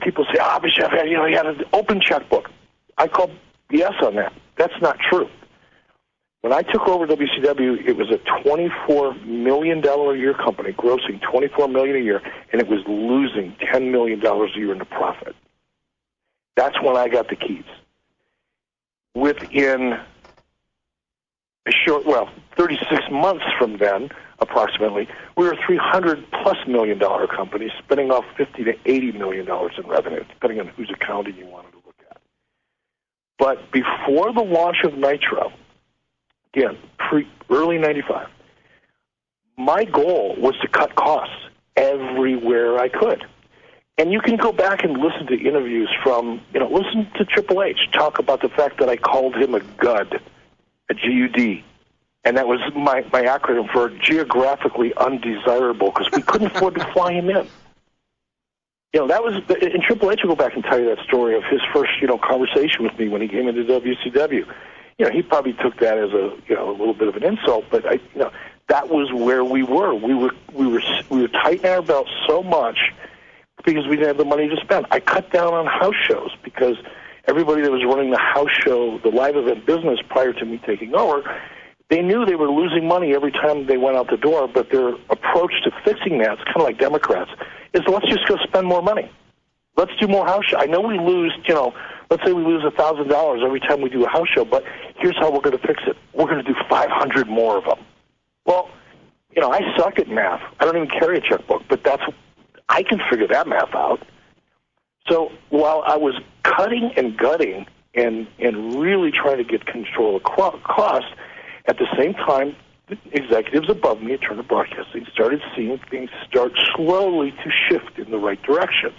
people say, Bischoff, he had an open checkbook. I call BS on that. That's not true. When I took over WCW, it was a $24 million a year company, grossing $24 million a year, and it was losing $10 million a year into profit. That's when I got the keys. Within 36 months from then, approximately, we were a $300+ million company, spinning off $50 to $80 million in revenue, depending on whose accounting you wanted to look at. But before the launch of Nitro, again, early 95, my goal was to cut costs everywhere I could. And you can go back and listen to interviews from, listen to Triple H talk about the fact that I called him a GUD, a G-U-D. And that was my acronym for geographically undesirable, because we couldn't afford to fly him in. That was, and Triple H will go back and tell you that story of his first, conversation with me when he came into WCW. He probably took that as a little bit of an insult, but that was where we were. We were tightening our belts so much because we didn't have the money to spend. I cut down on house shows because everybody that was running the house show, the live event business prior to me taking over, they knew they were losing money every time they went out the door, but their approach to fixing that, it's kind of like Democrats, is let's just go spend more money. Let's do more house shows. I know we lose, let's say we lose $1,000 every time we do a house show, but here's how we're going to fix it. We're going to do 500 more of them. Well, I suck at math. I don't even carry a checkbook, but I can figure that math out. So while I was cutting and gutting and really trying to get control of cost, at the same time, the executives above me at Turner Broadcasting started seeing things start slowly to shift in the right directions.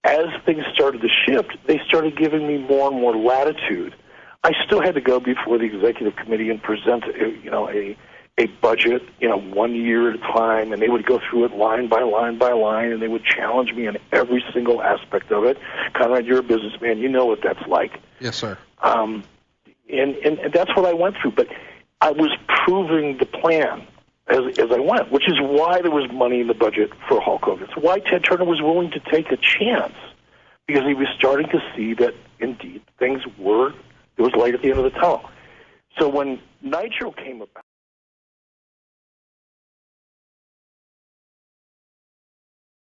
As things started to shift, they started giving me more and more latitude. I still had to go before the executive committee and present, a budget, 1 year at a time, and they would go through it line by line by line, and they would challenge me on every single aspect of it. Conrad, you're a businessman. You know what that's like. Yes, sir. And that's what I went through. But I was proving the plan as I went, which is why there was money in the budget for Hulk Hogan. It's why Ted Turner was willing to take a chance, because he was starting to see that, indeed, there was light at the end of the tunnel. So when Nitro came about,